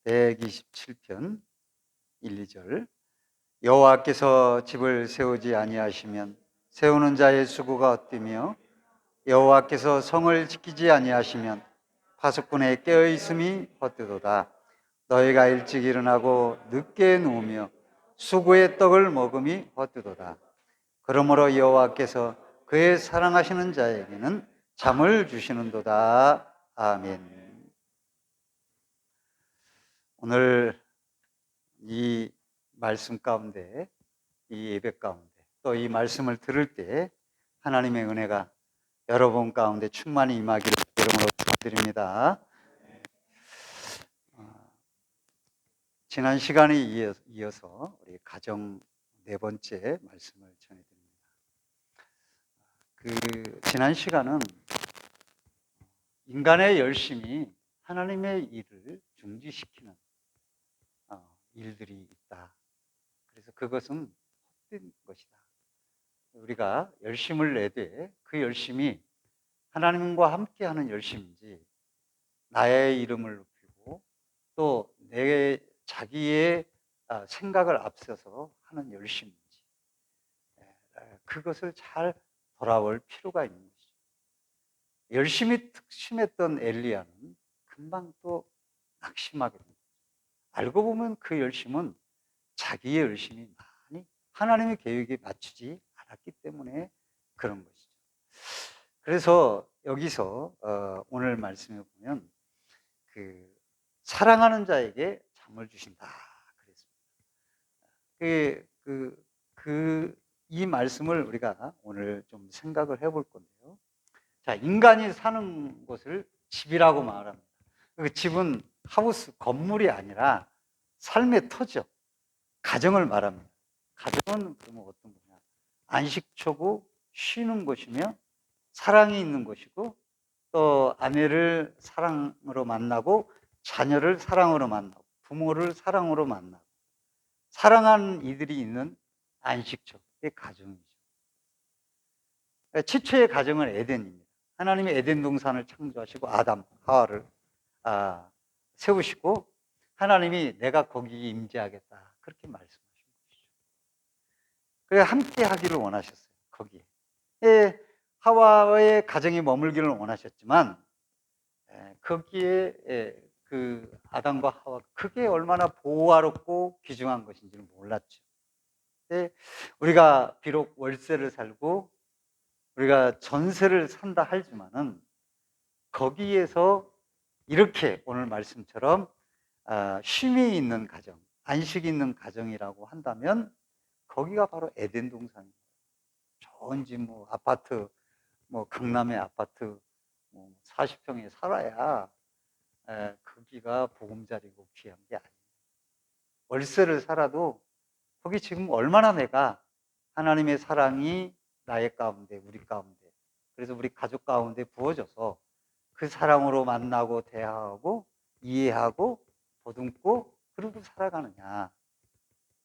127편 1, 2절. 여호와께서 집을 세우지 아니하시면 세우는 자의 수고가 헛되며 여호와께서 성을 지키지 아니하시면 파수꾼의 깨어 있음이 헛되도다. 너희가 일찍 일어나고 늦게 누우며 수고의 떡을 먹음이 헛되도다. 그러므로 여호와께서 그의 사랑하시는 자에게는 잠을 주시는도다. 아멘. 오늘 이 말씀 가운데, 이 예배 가운데, 또 이 말씀을 들을 때 하나님의 은혜가 여러분 가운데 충만히 임하기를 이름으로 축원드립니다. 지난 시간에 이어서 우리 가정 네 번째 말씀을 전해드립니다. 지난 시간은 인간의 열심이 하나님의 일을 중지시키는 일들이 있다. 그래서 그것은 헛된 것이다. 우리가 열심을 내되 그 열심이 하나님과 함께하는 열심인지, 나의 이름을 높이고 또 내 자기의 생각을 앞서서 하는 열심인지, 그것을 잘 돌아볼 필요가 있는 것이죠. 열심히 특심했던 엘리야는 금방 또 낙심하게 됩니다. 알고 보면 그 열심은 자기의 열심이 많이 하나님의 계획에 맞추지 않았기 때문에 그런 것이죠. 그래서 여기서 오늘 말씀에 보면 사랑하는 자에게 잠을 주신다 그랬습니다. 이 말씀을 우리가 오늘 좀 생각을 해볼 건데요. 자, 인간이 사는 곳을 집이라고 말합니다. 그 집은 하우스, 건물이 아니라 삶의 터죠. 가정을 말합니다. 가정은 그러면 어떤 거냐? 안식처고 쉬는 곳이며 사랑이 있는 곳이고, 또 아내를 사랑으로 만나고 자녀를 사랑으로 만나고 부모를 사랑으로 만나고 사랑하는 이들이 있는 안식처, 그게 가정이죠. 최초의 가정은 에덴입니다. 하나님이 에덴 동산을 창조하시고 아담, 하와를 세우시고 하나님이 내가 거기 임재하겠다 그렇게 말씀하신 것이죠. 그래서 함께 하기를 원하셨어요. 거기에 하와의 가정이 머물기를 원하셨지만 거기에 그 아담과 하와, 그게 얼마나 보화롭고 귀중한 것인지는 몰랐죠. 우리가 비록 월세를 살고 우리가 전세를 산다 하지만은 거기에서 이렇게 오늘 말씀처럼 쉼이 있는 가정, 안식이 있는 가정이라고 한다면 거기가 바로 에덴 동산입니다. 좋은 집, 아파트, 강남의 아파트 40평에 살아야 거기가 보금자리고 귀한 게 아니에요. 월세를 살아도 거기 지금 얼마나 내가 하나님의 사랑이 나의 가운데, 우리 가운데, 그래서 우리 가족 가운데 부어져서 그 사랑으로 만나고 대화하고 이해하고 보듬고 그러고 살아가느냐,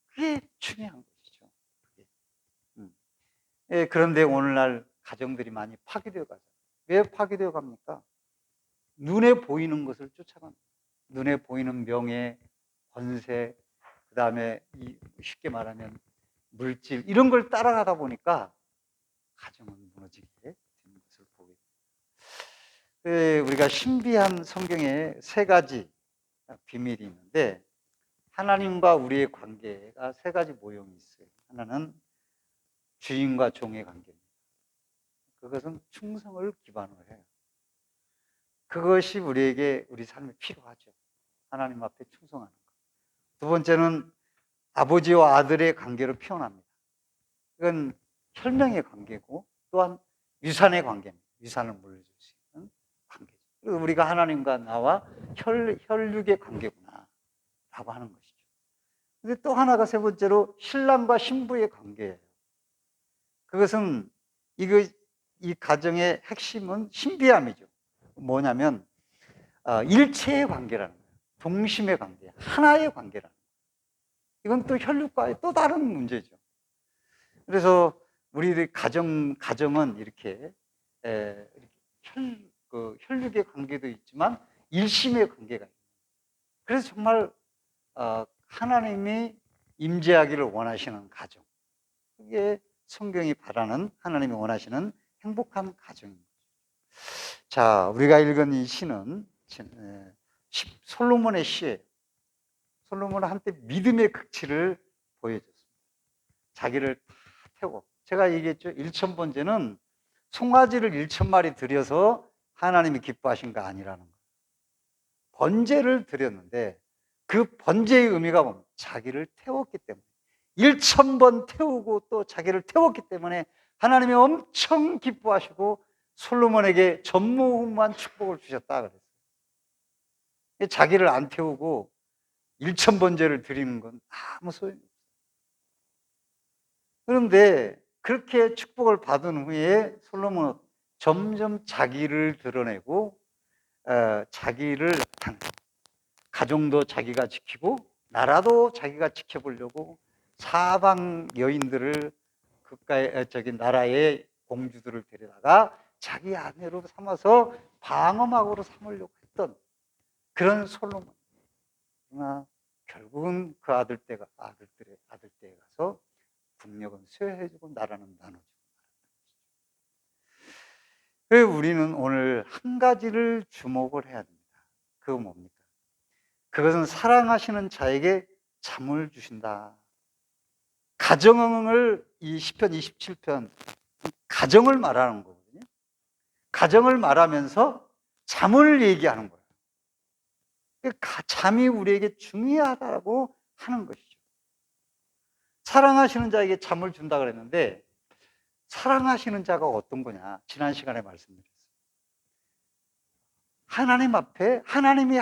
그게 중요한 것이죠. 그게. 그런데 오늘날 가정들이 많이 파괴되어 가죠. 왜 파괴되어 갑니까? 눈에 보이는 것을 쫓아갑니다. 눈에 보이는 명예, 권세, 그 다음에 쉽게 말하면 물질, 이런 걸 따라가다 보니까 가정은 무너지게 되는 것을 보게 됩니다. 우리가 신비한 성경에 세 가지 비밀이 있는데, 하나님과 우리의 관계가 세 가지 모형이 있어요. 하나는 주인과 종의 관계입니다. 그것은 충성을 기반으로 해요. 그것이 우리에게 우리 삶에 필요하죠. 하나님 앞에 충성하는 것. 두 번째는 아버지와 아들의 관계로 표현합니다. 이건 혈맹의 관계고 또한 유산의 관계입니다. 유산을 물려줄 수 있는 관계죠. 그리고 우리가 하나님과 나와 혈육의 관계구나 라고 하는 것이죠. 근데 또 하나가 세 번째로 신랑과 신부의 관계예요. 그것은 이 가정의 핵심은 신비함이죠. 뭐냐면 일체의 관계라는 거예요. 동심의 관계, 하나의 관계라는 거예요. 이건 또 혈육과의 또 다른 문제죠. 그래서 우리들 가정은 이렇게 혈육의 관계도 있지만 일심의 관계가 있어요. 그래서 정말 하나님이 임재하기를 원하시는 가정, 그게 성경이 바라는, 하나님이 원하시는 행복한 가정입니다. 자, 우리가 읽은 이 시는 솔로몬의 시예요. 솔로몬은 한때 믿음의 극치를 보여줬습니다. 자기를 다 태우고, 제가 얘기했죠. 1,000번제는 송아지를 1,000마리 드려서 하나님이 기뻐하신 거 아니라는 거예요. 번제를 드렸는데 그 번제의 의미가 뭡니까? 자기를 태웠기 때문에, 1,000번 태우고 또 자기를 태웠기 때문에 하나님이 엄청 기뻐하시고 솔로몬에게 전무후무한 축복을 주셨다 그랬어요. 자기를 안 태우고 1,000번제를 드리는 건 아무 소용이 없어요. 그런데 그렇게 축복을 받은 후에 솔로몬은 점점 자기를 드러내고 자기를 가정도 자기가 지키고 나라도 자기가 지켜보려고 사방 여인들을 나라의 공주들을 데려다가 자기 아내로 삼아서 방어막으로 삼으려고 했던 그런 솔로몬. 그러나 결국은 그 아들들의 아들때에 가서 국력은 쇠해지고 나라는 나눠지고. 그래서 우리는 오늘 한 가지를 주목을 해야 됩니다. 그거 뭡니까? 그것은 사랑하시는 자에게 잠을 주신다. 가정을, 이 시편 27편 가정을 말하는 거거든요. 가정을 말하면서 잠을 얘기하는 거예요. 잠이 우리에게 중요하다고 하는 것이죠. 사랑하시는 자에게 잠을 준다 그랬는데, 사랑하시는 자가 어떤 거냐? 지난 시간에 말씀드렸어요. 하나님 앞에 하나님이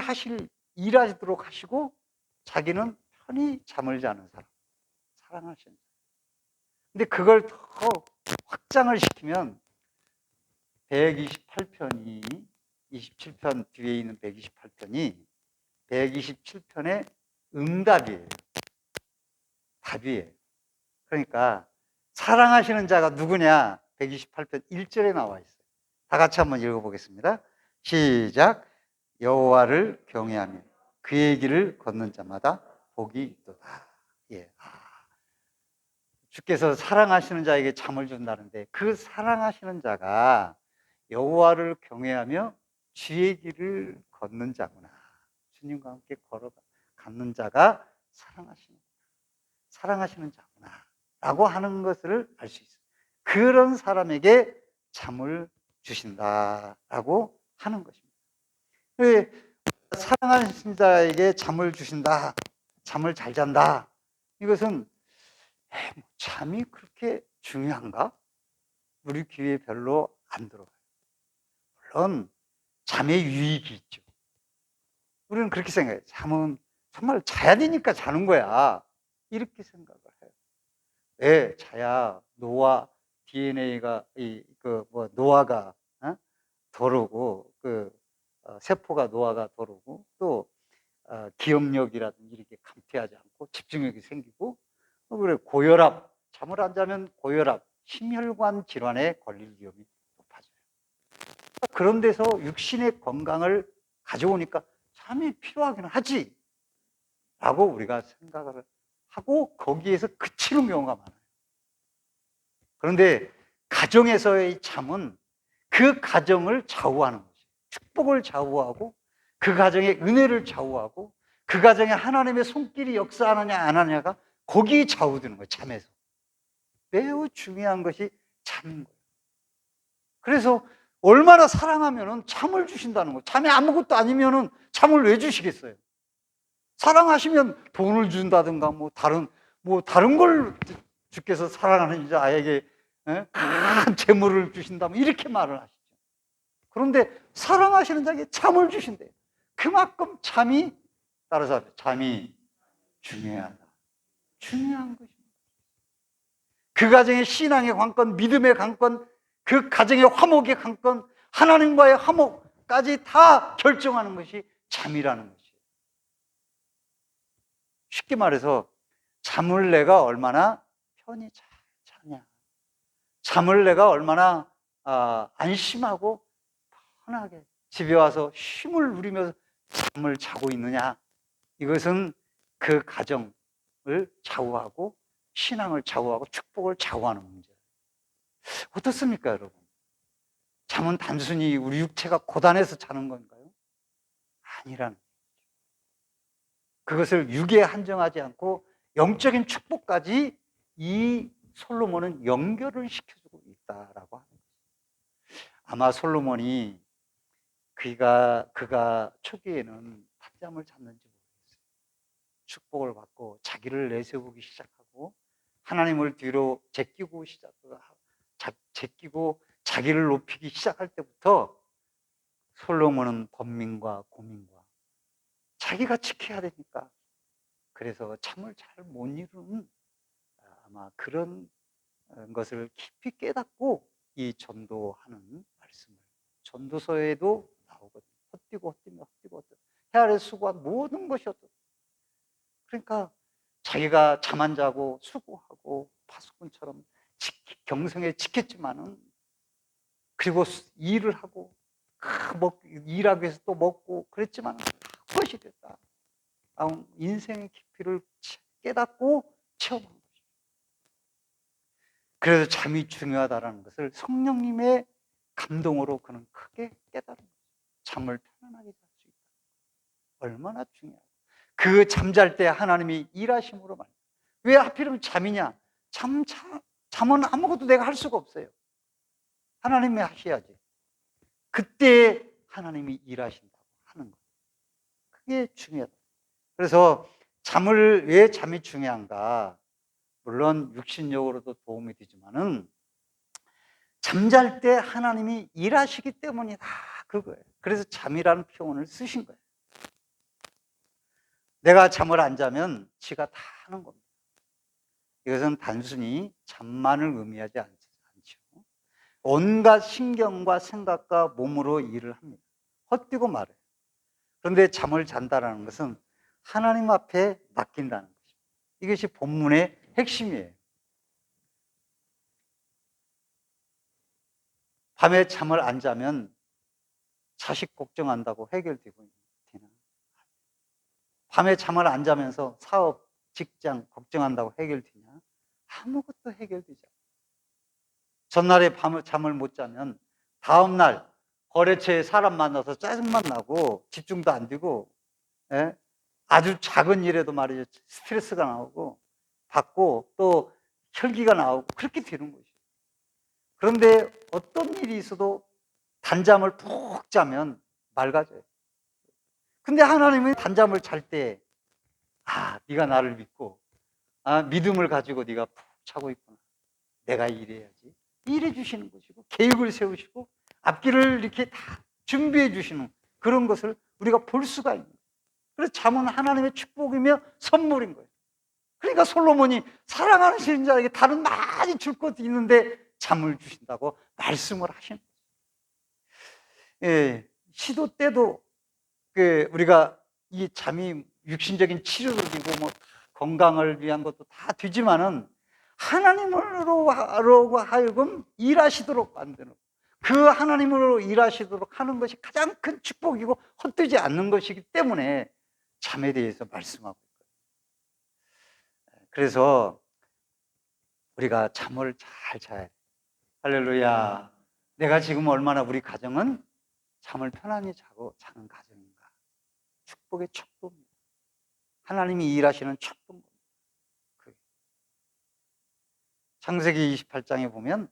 일하도록 하시고 자기는 편히 잠을 자는 사람, 사랑하시는 자. 근데 그걸 더 확장을 시키면 128편이 27편 뒤에 있는 128편이 127편의 응답이에요. 답이에요. 그러니까 사랑하시는 자가 누구냐? 128편 1절에 나와 있어요. 다 같이 한번 읽어보겠습니다. 시작. 여호와를 경외하며 그의 길을 걷는 자마다 복이 있도다. 예. 주께서 사랑하시는 자에게 잠을 준다는데, 그 사랑하시는 자가 여호와를 경외하며 주의 길을 걷는 자구나. 주님과 함께 걷는 자가 사랑하시는 자구나 라고 하는 것을 알 수 있어요. 그런 사람에게 잠을 주신다라고 하는 것입니다. 사랑하시는 자에게 잠을 주신다, 잠을 잘 잔다, 이것은 잠이 그렇게 중요한가? 우리 귀에 별로 안 들어가요. 물론 잠의 유익이 있죠. 우리는 그렇게 생각해요. 잠은 정말 자야 되니까 자는 거야, 이렇게 생각을 해요. 왜? 자야 DNA가 노화가 더르고 세포가 노화가 더르고 또 기억력이라든지 이렇게 감퇴하지 않고 집중력이 생기고, 그래 고혈압, 잠을 안 자면 고혈압, 심혈관 질환에 걸릴 위험이 높아져요. 그런 데서 육신의 건강을 가져오니까 잠이 필요하긴 하지 라고 우리가 생각을 하고 거기에서 그치는 경우가 많아요. 그런데 가정에서의 잠은 그 가정을 좌우하는 거죠. 축복을 좌우하고 그 가정의 은혜를 좌우하고 그 가정에 하나님의 손길이 역사하느냐 안 하느냐가 거기에 좌우되는 거예요. 잠에서. 매우 중요한 것이 잠인 거예요. 그래서 얼마나 사랑하면 잠을 주신다는 거예요. 잠이 아무것도 아니면 잠을 왜 주시겠어요? 사랑하시면 돈을 준다든가 다른 걸 주께서 사랑하는 자에게 큰 재물을 주신다면 이렇게 말을 하시죠. 그런데 사랑하시는 자에게 잠을 주신대요. 그만큼 잠이 중요하다. 중요한 것입니다. 그 가정의 신앙의 관건, 믿음의 관건, 그 가정의 화목의 관건, 하나님과의 화목까지 다 결정하는 것이 잠이라는 것이에요. 쉽게 말해서 잠을 내가 얼마나 편히 자냐, 잠을 내가 얼마나 안심하고 편하게 집에 와서 쉼을 누리면서 잠을 자고 있느냐, 이것은 그 가정을 좌우하고 신앙을 좌우하고 축복을 좌우하는 문제예요. 어떻습니까, 여러분? 잠은 단순히 우리 육체가 고단해서 자는 건가요? 아니라는 거죠. 그것을 육에 한정하지 않고 영적인 축복까지 이 솔로몬은 연결을 시켜주고 있다라고 하는 거죠. 아마 솔로몬이 그가 초기에는 낮잠을 잤는지 모르겠어요. 축복을 받고 자기를 내세우기 시작하고 하나님을 뒤로 제끼고 자기를 높이기 시작할 때부터 솔로몬은 번민과 고민과 자기가 지켜야 되니까 그래서 잠을 잘 못 이루는 아마 그런 것을 깊이 깨닫고 이 전도하는 말씀을 전도서에도 나오거든요. 헛디고 해 아래 수고한 모든 것이 어떻다. 그러니까 자기가 잠 안 자고 수고하고 파수꾼처럼 경성에 지켰지만은 그리고 일을 하고 일하기 위해서 또 먹고 그랬지만 그것이 됐다. 인생의 깊이를 깨닫고 체험한 것이죠. 그래서 잠이 중요하다는 것을 성령님의 감동으로 그는 크게 깨달은 거죠. 잠을 편안하게 잘 수 있다. 얼마나 중요하고 그 잠잘 때 하나님이 일하심으로 말이야. 왜 하필이면 잠이냐? 잠은 아무것도 내가 할 수가 없어요. 하나님이 하셔야지. 그때 하나님이 일하신다고 하는 거예요. 그게 중요하다. 그래서 왜 잠이 중요한가? 물론 육신적으로도 도움이 되지만은 잠잘 때 하나님이 일하시기 때문이다. 그거예요. 그래서 잠이라는 표현을 쓰신 거예요. 내가 잠을 안 자면 지가 다 하는 겁니다. 이것은 단순히 잠만을 의미하지 않죠. 온갖 신경과 생각과 몸으로 일을 합니다. 헛디고 말해요. 그런데 잠을 잔다는 것은 하나님 앞에 맡긴다는 것입니다. 이것이 본문의 핵심이에요. 밤에 잠을 안 자면 자식 걱정한다고 해결되고 되나? 밤에 잠을 안 자면서 사업, 직장 걱정한다고 해결되냐? 아무것도 해결되지 않아요. 전날에 잠을 못 자면 다음날 거래처에 사람 만나서 짜증만 나고 집중도 안 되고, 예? 아주 작은 일에도 말이죠. 스트레스가 나오고 받고 또 혈기가 나오고 그렇게 되는 것이죠. 그런데 어떤 일이 있어도 단잠을 푹 자면 맑아져요. 근데 하나님은 단잠을 잘 때 네가 나를 믿고 믿음을 가지고 네가 푹 자고 있구나. 내가 일해야지. 일해 주시는 것이고 계획을 세우시고 앞길을 이렇게 다 준비해 주시는 그런 것을 우리가 볼 수가 있는 거예요. 그래서 잠은 하나님의 축복이며 선물인 거예요. 그러니까 솔로몬이 사랑하는 자에게 다른 많이 줄 것도 있는데 잠을 주신다고 말씀을 하시는 거예요. 예, 시도 때도 우리가 이 잠이 육신적인 치료도 되고 뭐 건강을 위한 것도 다 되지만은 하나님으로 하여금 일하시도록 만드는 그 하나님으로 일하시도록 하는 것이 가장 큰 축복이고 헛되지 않는 것이기 때문에 잠에 대해서 말씀하고 있거든요. 그래서 우리가 잠을 잘 자야 돼. 할렐루야. 내가 지금 얼마나 우리 가정은 잠을 편안히 자는 가정인가. 축복의 척도입니다. 하나님이 일하시는 척도입니다. 창세기 28장에 보면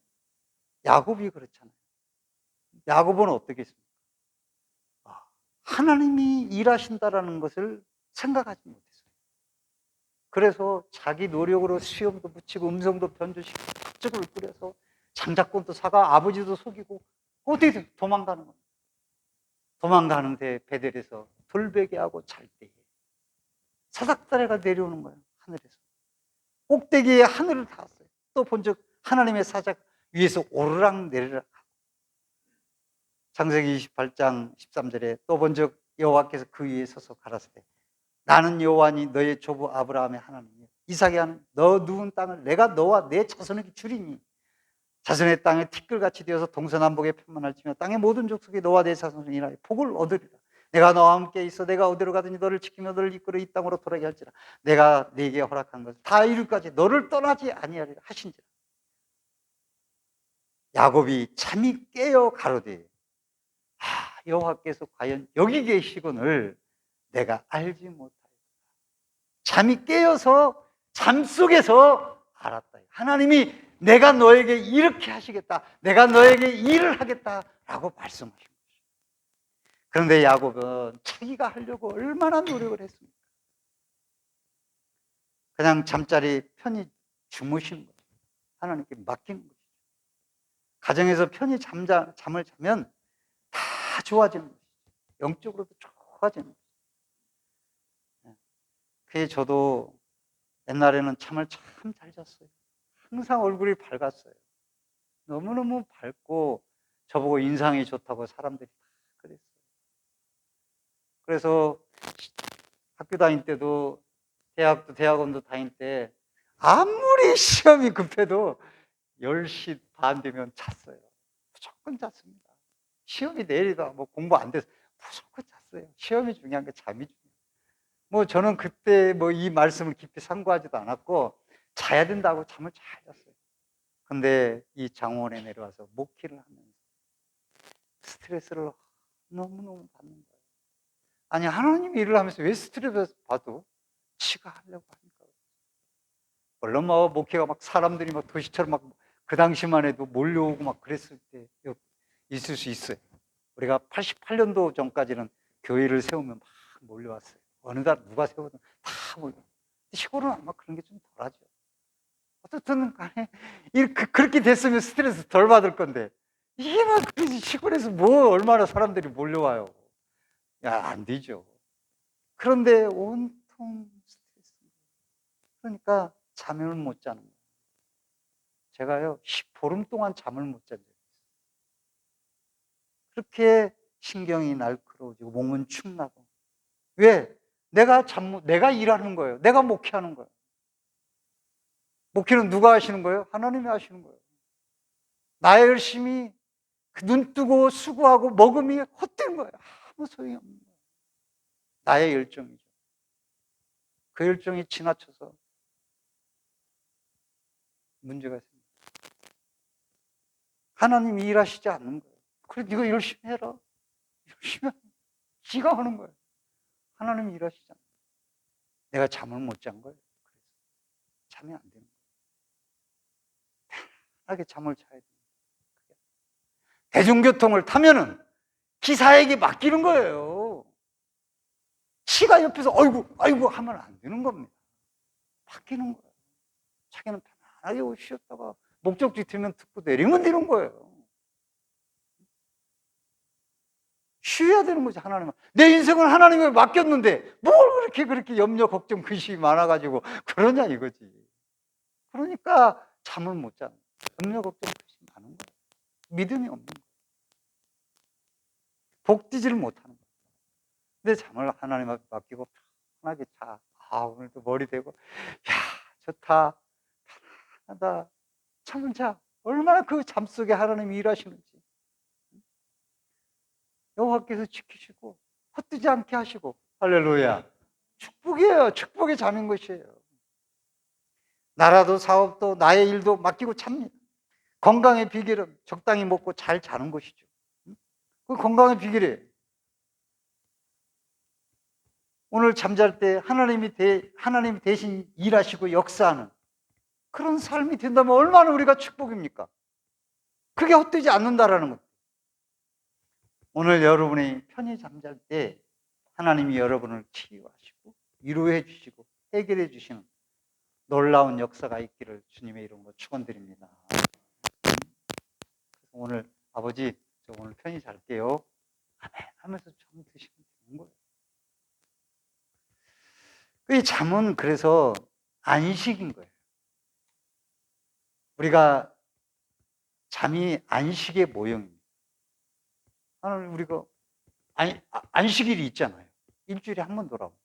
야곱이 그렇잖아요. 야곱은 어떻게 했습니까? 하나님이 일하신다라는 것을 생각하지 못했어요. 그래서 자기 노력으로 수염도 붙이고 음성도 변조시키고 팥죽을 끓여서 장자권도 사가 아버지도 속이고 어떻게 도망가는 겁니까? 도망가는데 베델에서 돌베개하고 잘 때에 사닥다리가 내려오는 거예요. 하늘에서 꼭대기에 하늘을 닿았어요. 또 본즉 하나님의 사자 위에서 오르락 내리락 하고 창세기 28장 13절에 또 본즉 여호와께서 그 위에 서서 가라사대 나는 여호와니 너의 조부 아브라함의 하나님이요 이삭의 하나님 너 누운 땅을 내가 너와 내 자손에게 주리니 자손의 땅에 티끌같이 되어서 동서남북에 편만할지며 땅의 모든 족속이 너와 내 자손을 인하여 복을 얻으리라. 내가 너와 함께 있어 내가 어디로 가든지 너를 지키며 너를 이끌어 이 땅으로 돌아게 할지라. 내가 네게 허락한 것을 다 이룰까지 너를 떠나지 아니하리라 하신지라. 야곱이 잠이 깨어 가로되 여호와께서 과연 여기 계시거늘 내가 알지 못하였다. 잠이 깨어서 잠속에서 알았다. 하나님이 내가 너에게 이렇게 하시겠다. 내가 너에게 일을 하겠다라고 말씀하신 거죠. 그런데 야곱은 자기가 하려고 얼마나 노력을 했습니까? 그냥 잠자리 편히 주무시는 거죠. 하나님께 맡기는 거죠. 가정에서 편히 잠을 자면 다 좋아지는 거죠. 영적으로도 좋아지는 거죠. 그게 저도 옛날에는 잠을 참 잘 잤어요. 항상 얼굴이 밝았어요. 너무너무 밝고 저보고 인상이 좋다고 사람들이 다 그랬어요. 그래서 학교 다닐 때도 대학원도 다닐 때 아무리 시험이 급해도 10시 반 되면 잤어요. 무조건 잤습니다. 시험이 내일이다 뭐 공부 안 돼서 무조건 잤어요. 시험이 중요한 게 잠이 중요해요. 뭐 저는 그때 뭐 이 말씀을 깊이 상고하지도 않았고 자야 된다고 잠을 잘 잤어요. 근데 이 장원에 내려와서 목회를 하면서 스트레스를 너무너무 받는 거예요. 아니 하나님이 일을 하면서 왜 스트레스 받아도 지가 하려고 하니까. 물론 뭐 목회가 막 사람들이 막 도시처럼 막 그 당시만 해도 몰려오고 막 그랬을 때 있을 수 있어요. 우리가 88년도 전까지는 교회를 세우면 막 몰려왔어요. 어느 날 누가 세우든 다 몰려. 시골은 아마 그런 게 좀 덜하죠. 어떻든 간에 그렇게 됐으면 스트레스 덜 받을 건데 이게 막 시골에서 뭐 얼마나 사람들이 몰려와요. 야, 안 되죠. 그런데 온통 스트레스. 그러니까 잠을 못 자는 거예요. 제가요, 보름 동안 잠을 못 잔 적이 있어요. 그렇게 신경이 날카로워지고 몸은 축나고. 왜? 내가 일하는 거예요. 내가 목회하는 거예요. 목회는 누가 하시는 거예요? 하나님이 하시는 거예요. 나의 열심히 눈 뜨고 수고하고 먹음이 헛된 거예요. 아무 소용이 없는 거예요. 나의 열정이죠. 그 열정이 지나쳐서 문제가 있습니다. 하나님이 일하시지 않는 거예요. 그래, 네가 열심히 해라. 열심히 하면 지가 하는 거예요. 하나님이 일하시지 않는 거예요. 내가 잠을 못 잔 거예요. 그래서 잠이 안 되는 거예요. 편하게 잠을 자야 돼요. 대중교통을 타면은 기사에게 맡기는 거예요. 지가 옆에서 아이고 하면 안 되는 겁니다. 맡기는 거예요. 자기는 편안하게 쉬었다가 목적지 들면 듣고 내리면 되는 거예요. 쉬어야 되는 거지, 하나님은. 내 인생을 하나님에 맡겼는데 뭘 그렇게 염려, 걱정, 근심이 많아가지고 그러냐 이거지. 그러니까 잠을 못 자는 거예요. 염려, 걱정, 근심이 많은 거예요. 믿음이 없는 거예요. 복되지를 못하는 거예요. 내 잠을 하나님 앞에 맡기고 편하게 자. 오늘도 머리 대고 야 좋다, 편하다. 잠을 자. 얼마나 그 잠 속에 하나님이 일하시는지. 여호와께서 지키시고 헛되지 않게 하시고. 할렐루야. 축복이에요. 축복의 잠인 것이에요. 나라도 사업도 나의 일도 맡기고 잡니다. 건강의 비결은 적당히 먹고 잘 자는 것이죠. 그 건강의 비결이에요. 오늘 잠잘 때 하나님이 대신 일하시고 역사하는 그런 삶이 된다면 얼마나 우리가 축복입니까? 그게 헛되지 않는다라는 것. 오늘 여러분이 편히 잠잘 때 하나님이 여러분을 치유하시고 위로해 주시고 해결해 주시는 놀라운 역사가 있기를 주님의 이름으로 축원드립니다. 오늘 아버지 저 오늘 편히 잘게요. 아멘 하면서 좀 드시면 되는 거예요. 이 잠은 그래서 안식인 거예요. 우리가 잠이 안식의 모형입니다. 하나님 우리가 안식일이 있잖아요. 일주일에 한 번 돌아오고.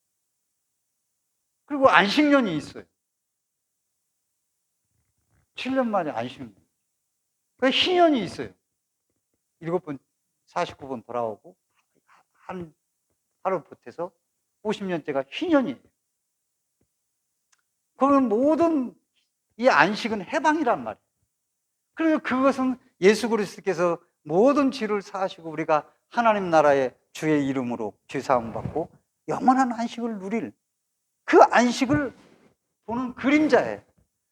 그리고 안식년이 있어요. 7년 만에 안식년. 그 희년이 있어요. 7번, 49번 돌아오고 한 8월 보태서 50년째가 희년이에요. 그건 모든 이 안식은 해방이란 말이에요. 그래서 그것은 예수 그리스도께서 모든 죄를 사하시고 우리가 하나님 나라의 주의 이름으로 죄사함 받고 영원한 안식을 누릴 그 안식을 보는 그림자예요.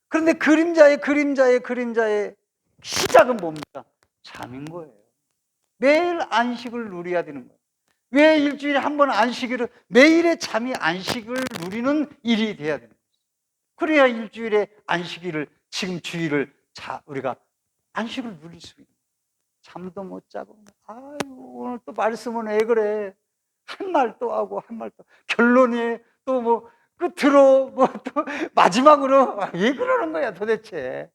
그런데 그림자의 시작은 뭡니까? 잠인 거예요. 매일 안식을 누려야 되는 거예요. 왜 일주일에 한 번 안식일을, 매일의 잠이 안식을 누리는 일이 돼야 되는 거예요. 그래야 일주일에 안식일을, 지금 주일을 우리가 안식을 누릴 수 있는 거예요. 잠도 못 자고, 아유, 오늘 또 말씀은 왜 그래? 한 말 또 하고, 한 말 또. 결론이 또 뭐, 끝으로, 뭐 또, 마지막으로, 왜 그러는 거야 도대체?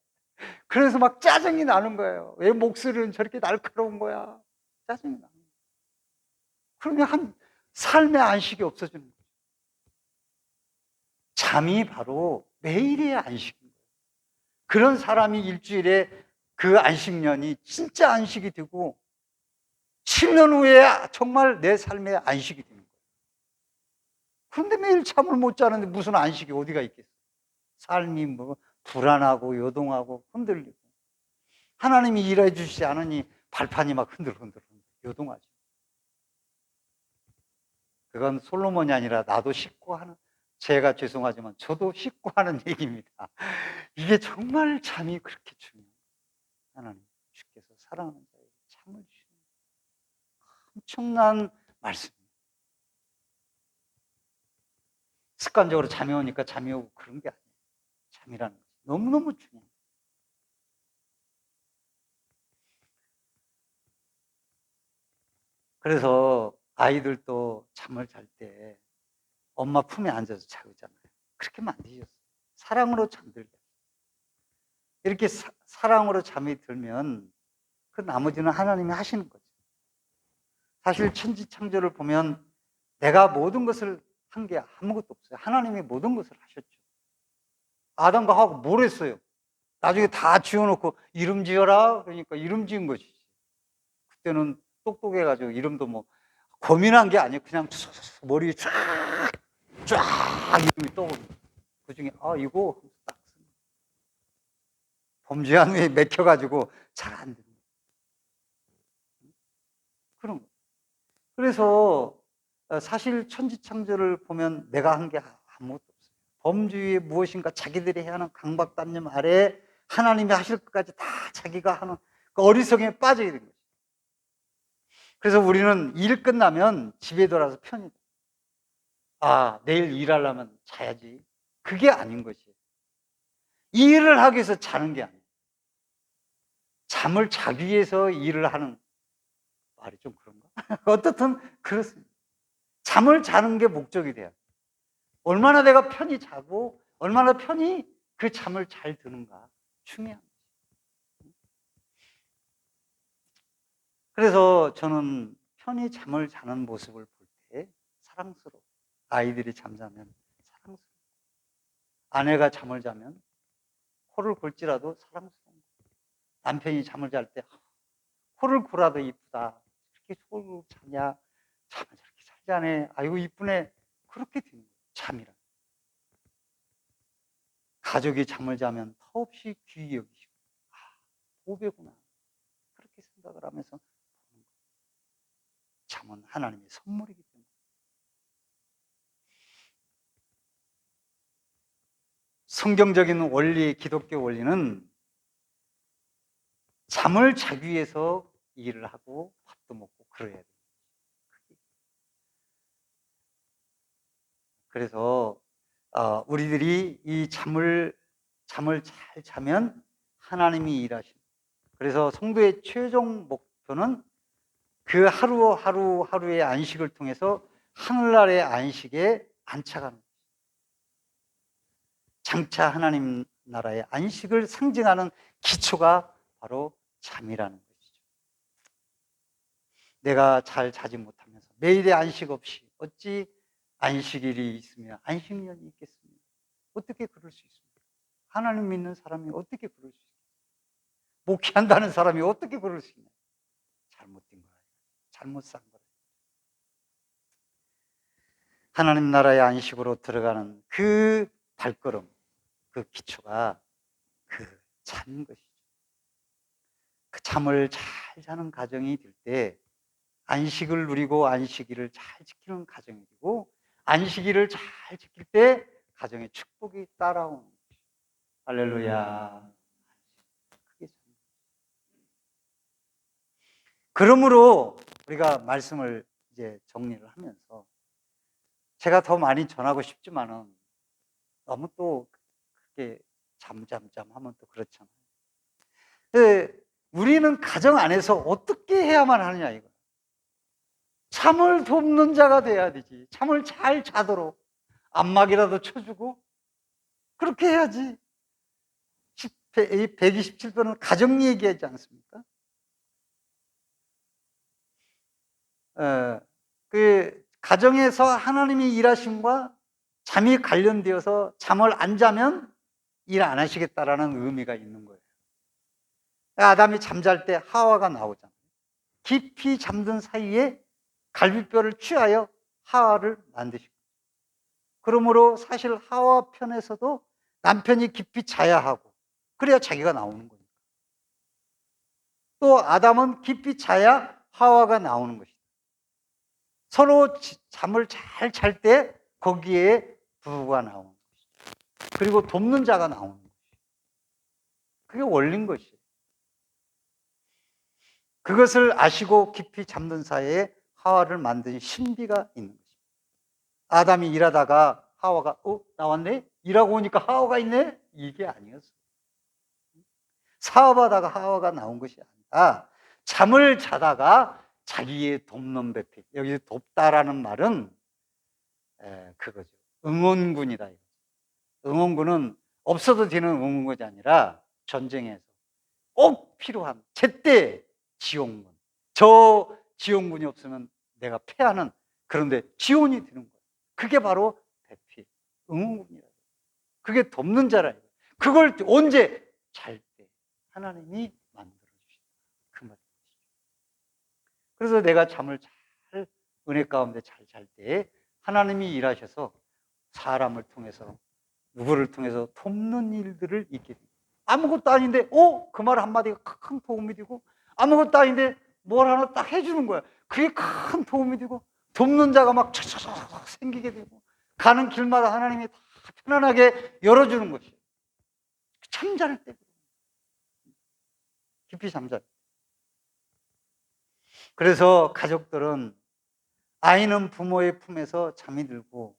그래서 막 짜증이 나는 거예요. 왜 목소리는 저렇게 날카로운 거야? 짜증이 나는 거예요. 그러면 한 삶의 안식이 없어지는 거예요. 잠이 바로 매일의 안식입니다. 그런 사람이 일주일에 그 안식년이 진짜 안식이 되고 7년 후에 정말 내 삶의 안식이 되는 거예요. 그런데 매일 잠을 못 자는데 무슨 안식이 어디가 있겠어요? 삶이 뭐 불안하고 요동하고 흔들리고 하나님이 일해 주시지 않으니 발판이 막 흔들흔들 요동하죠. 그건 솔로몬이 아니라 나도 씻고 하는, 제가 죄송하지만 저도 씻고 하는 얘기입니다. 이게 정말 잠이 그렇게 중요해요. 하나님 주께서 사랑하는 자에게 잠을 주시는 엄청난 말씀입니다. 습관적으로 잠이 오니까 잠이 오고 그런 게 아니에요. 잠이라는 것이 너무너무 중요해요. 그래서 아이들도 잠을 잘 때 엄마 품에 앉아서 자잖아요. 그렇게 만드셨어요. 사랑으로 잠들게. 이렇게 사랑으로 잠이 들면 그 나머지는 하나님이 하시는 거죠. 사실 천지창조를 보면 내가 모든 것을 한 게 아무것도 없어요. 하나님이 모든 것을 하셨죠. 아담과 하고 뭘 했어요? 나중에 다 지어놓고 이름 지어라 그러니까 이름 지은 것이지. 그때는 똑똑해가지고 이름도 뭐 고민한 게 아니에요. 그냥 머리에 쫙 이름이 떠오르고 그 중에 이거 딱 범죄한 후에 맥혀가지고 잘 안 되는 그런 거. 그래서 사실 천지창조를 보면 내가 한 게 아무것도 없어요. 범주위에 무엇인가 자기들이 해야 하는 강박관념 아래 하나님이 하실 것까지 다 자기가 하는 그 어리석음에 빠지게 된 거죠. 그래서 우리는 일 끝나면 집에 돌아서 편히 내일 일하려면 자야지. 그게 아닌 것이에요. 일을 하기 위해서 자는 게 아니에요. 잠을 자기 위해서 일을 하는, 말이 좀 그런가? 어떻든 그렇습니다. 잠을 자는 게 목적이 돼요. 얼마나 내가 편히 자고 얼마나 편히 그 잠을 잘 드는가 중요한 거죠. 그래서 저는 편히 잠을 자는 모습을 볼 때 사랑스러워. 아이들이 잠자면 사랑스러워. 아내가 잠을 자면 코를 골지라도 사랑스러워. 남편이 잠을 잘 때 코를 골아도 이쁘다. 이렇게 코를 자냐? 잠을 저렇게 잘 자네. 아이고 이쁘네. 그렇게 되는 거예요. 잠이란. 가족이 잠을 자면 터없이 귀히 여기시고 보배구나 그렇게 생각을 하면서 잠은 하나님의 선물이기 때문에. 성경적인 원리, 기독교 원리는 잠을 자기 위해서 일을 하고 밥도 먹고 그래야 돼요. 그래서 우리들이 이 잠을 잘 자면 하나님이 일하십니다. 그래서 성도의 최종 목표는 그 하루하루의 안식을 통해서 하늘나라의 안식에 안착하는 거죠. 장차 하나님 나라의 안식을 상징하는 기초가 바로 잠이라는 것이죠. 내가 잘 자지 못하면서 매일의 안식 없이 어찌 안식일이 있으며 안식년이 있겠습니까? 어떻게 그럴 수 있습니까? 하나님 믿는 사람이 어떻게 그럴 수 있습니까? 목회한다는 사람이 어떻게 그럴 수 있냐? 잘못된 거라. 잘못 산 거라. 하나님 나라의 안식으로 들어가는 그 발걸음, 그 기초가 그 잠인 것이죠. 그 잠을 잘 자는 가정이 될 때 안식을 누리고 안식일을 잘 지키는 가정이 되고, 안식일을 잘 지킬 때 가정에 축복이 따라오는 거죠. 할렐루야. 그게 참. 그러므로 우리가 말씀을 이제 정리를 하면서 제가 더 많이 전하고 싶지만은 너무 또 그렇게 잠잠하면 또 그렇잖아요. 우리는 가정 안에서 어떻게 해야만 하느냐 이거. 잠을 돕는 자가 돼야 되지. 잠을 잘 자도록 안막이라도 쳐주고 그렇게 해야지. 127번은 가정 얘기하지 않습니까? 그 가정에서 하나님이 일하심과 잠이 관련되어서 잠을 안 자면 일 안 하시겠다라는 의미가 있는 거예요. 아담이 잠잘 때 하와가 나오잖아요. 깊이 잠든 사이에 갈비뼈를 취하여 하와를 만드신 거예요. 그러므로 사실 하와 편에서도 남편이 깊이 자야 하고 그래야 자기가 나오는 거니까. 또 아담은 깊이 자야 하와가 나오는 것이다. 서로 잠을 잘 잘 때 거기에 부부가 나오는 것이죠. 그리고 돕는 자가 나오는 것이죠. 그게 원리인 것이에요. 그것을 아시고 깊이 잠든 사이에 하와를 만든 신비가 있는 것입니다. 아담이 일하다가 하와가 나왔네? 일하고 오니까 하와가 있네? 이게 아니었어요. 사업하다가 하와가 나온 것이 아니라 잠을 자다가 자기의 돕는 배필, 여기 돕다라는 말은 그거죠. 응원군이다. 응원군은 없어도 되는 응원군이 아니라 전쟁에서 꼭 필요한 제때 지원군. 저 지원군이 없으면 내가 패하는, 그런데 지원이 되는 거예요. 그게 바로 배필, 응원군이에요. 그게 돕는 자라. 그걸 언제? 잘 때 하나님이 만들어 주신다. 그 말이죠. 그래서 내가 잠을 잘 은혜 가운데 잘 잘 때 하나님이 일하셔서 사람을 통해서 누구를 통해서 돕는 일들을 있게 됩니다. 아무것도 아닌데 그 말 한마디가 큰 도움이 되고, 아무것도 아닌데 뭘 하나 딱 해주는 거야. 그게 큰 도움이 되고, 돕는 자가 막 촥촥촥 생기게 되고, 가는 길마다 하나님이 다 편안하게 열어주는 것이에요. 잠잘 때 깊이 잠잘 때. 그래서 가족들은, 아이는 부모의 품에서 잠이 들고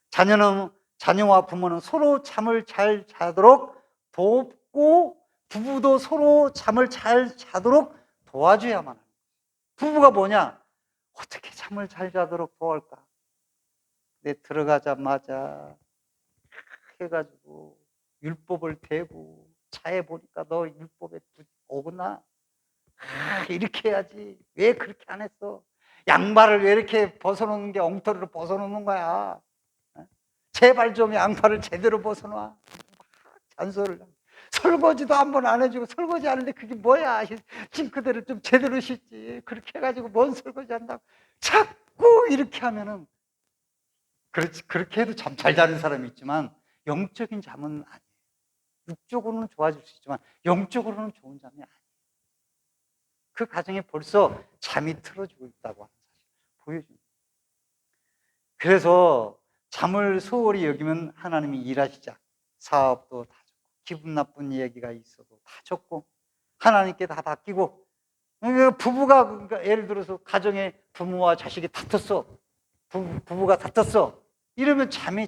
자녀와 부모는 서로 잠을 잘 자도록 돕고, 부부도 서로 잠을 잘 자도록 도와줘야만 합니다. 부부가 뭐냐? 어떻게 잠을 잘 자도록 도와할까? 내 들어가자마자 해가지고 율법을 대고, 차에 보니까 너 율법에 어긋나? 이렇게 해야지. 왜 그렇게 안 했어? 양말을 왜 이렇게 벗어놓는 게 엉터리로 벗어놓는 거야? 제발 좀 양말을 제대로 벗어놔. 잔소리를. 설거지도 한 번 안 해주고, 설거지 하는데 그게 뭐야? 싱크대를 좀 제대로 씻지. 그렇게 해가지고 뭔 설거지 한다고. 자꾸 이렇게 하면은, 그렇지, 그렇게 해도 잠 잘 자는 사람이 있지만 영적인 잠은 아니에요. 육적으로는 좋아질 수 있지만 영적으로는 좋은 잠이 아니에요. 그 가정에 벌써 잠이 틀어지고 있다고 하는 사실을 보여줍니다. 그래서 잠을 소홀히 여기면 하나님이 일하시지 않고, 사업도 다 좋고, 기분 나쁜 얘기가 있어도 다 좋고, 하나님께 다 맡기고, 부부가, 그러니까 예를 들어서 가정에 부모와 자식이 다퉜어. 부부가 다퉜어. 이러면 잠이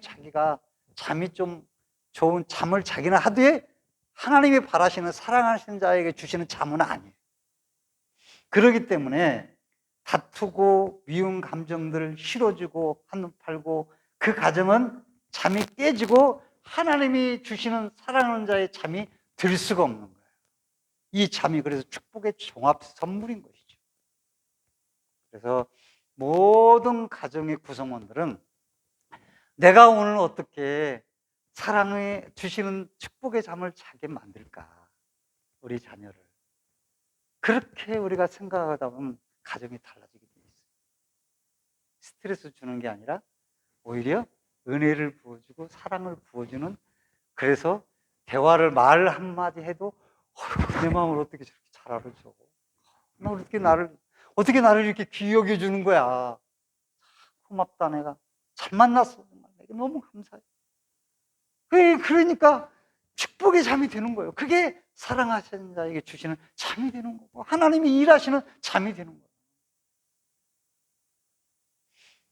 좀 좋은 잠을 자기는 하되 하나님이 바라시는, 사랑하시는 자에게 주시는 잠은 아니에요. 그렇기 때문에 다투고 미운 감정들을 실어주고 한눈 팔고, 그 가정은 잠이 깨지고 하나님이 주시는 사랑하는 자의 잠이 들 수가 없는 거예요. 이 잠이 그래서 축복의 종합 선물인 것이죠. 그래서 모든 가정의 구성원들은 내가 오늘 어떻게 사랑에 주시는 축복의 잠을 자게 만들까, 우리 자녀를. 그렇게 우리가 생각하다 보면 가정이 달라지게 돼 있어요. 스트레스 주는 게 아니라 오히려 은혜를 부어주고 사랑을 부어주는, 그래서 대화를 말 한마디 해도 내 마음을 어떻게 저렇게 잘 알아줘. 어떻게 나를 이렇게 귀히 여겨주는 거야. 고맙다, 내가. 잘 만났어. 내가 너무 감사해. 그러니까 축복의 잠이 되는 거예요. 그게 사랑하시는 자에게 주시는 잠이 되는 거고, 하나님이 일하시는 잠이 되는 거예요.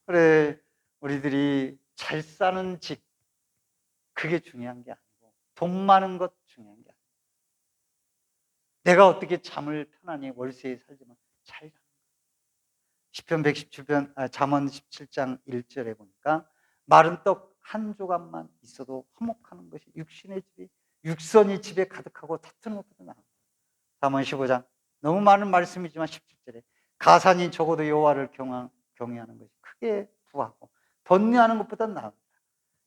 그래, 우리들이 잘 사는 집, 그게 중요한 게 아니고, 돈 많은 것 중요한 게 아니고, 내가 어떻게 잠을 편안히 월세에 살지만 잘 자는 거예요. 시편 117편, 잠언 17장 1절에 보니까 마른 떡 한 조각만 있어도 화목하는 것이 육선이 집에 가득하고 다투는 것보다 나은 거예요. 잠언 15장, 너무 많은 말씀이지만 17절에 가산이 적어도 여호와를 경외하는 것이 크게 부하고 번뇌하는 것보다 나은 거예요.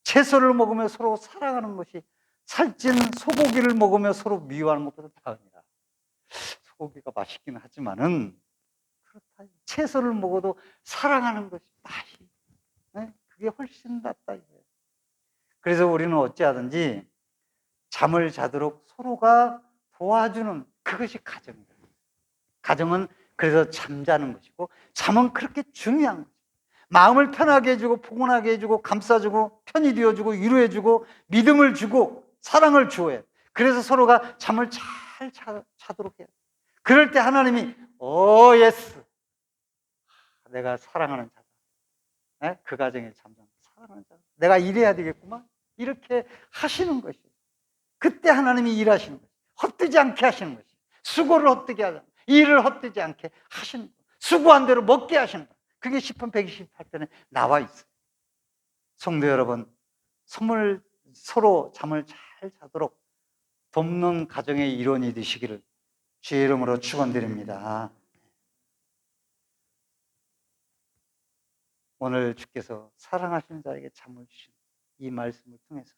채소를 먹으며 서로 사랑하는 것이 살찐 소고기를 먹으며 서로 미워하는 것보다 나으니라. 소고기가 맛있긴 하지만은 그렇다. 채소를 먹어도 사랑하는 것이 맛이, 그게 훨씬 낫다 이거예요. 그래서 우리는 어찌하든지 잠을 자도록 서로가 도와주는, 그것이 가정이다. 가정은 그래서 잠자는 것이고, 잠은 그렇게 중요한 거죠. 마음을 편하게 해주고 포근하게 해주고 감싸주고 편히 되어주고 위로해주고 믿음을 주고 사랑을 주어야. 그래서 서로가 잠을 잘 자도록 해야 돼. 그럴 때 하나님이 예스, 내가 사랑하는 자다. 그 가정에 잠자는 사랑하는 자다. 내가 일해야 되겠구만. 이렇게 하시는 것이에요. 그때 하나님이 일하시는 거예요. 헛되지 않게 하시는 것이에요. 수고를 헛되게 하지 않고 일을 헛되지 않게 하시는 거예요. 수고한 대로 먹게 하시는 거예요. 그게 시편 128편에 나와 있어요. 성도 여러분, 서로 잠을 잘 자도록 돕는 가정의 일원이 되시기를 주의 이름으로 축원드립니다. 오늘 주께서 사랑하시는 자에게 잠을 주신 이 말씀을 통해서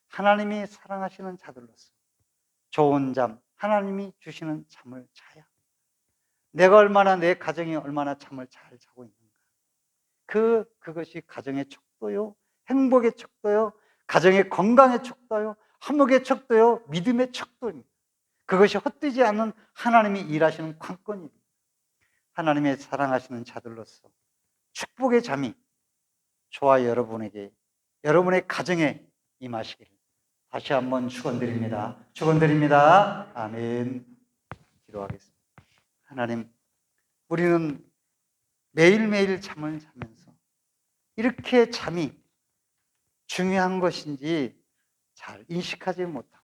하나님이 사랑하시는 자들로서 좋은 잠, 하나님이 주시는 잠을 자야 합니다. 내가 얼마나, 내 가정이 얼마나 잠을 잘 자고 있는가, 그것이 가정의 척도요, 행복의 척도요, 가정의 건강의 척도요, 화목의 척도요, 믿음의 척도입니다. 그것이 헛되지 않는 하나님이 일하시는 관건입니다. 하나님의 사랑하시는 자들로서 축복의 잠이 저와 여러분에게, 여러분의 가정에 임하시기를 다시 한번 축원드립니다. 축원드립니다. 아멘. 기도하겠습니다. 하나님, 우리는 매일매일 잠을 자면서 이렇게 잠이 중요한 것인지 잘 인식하지 못하고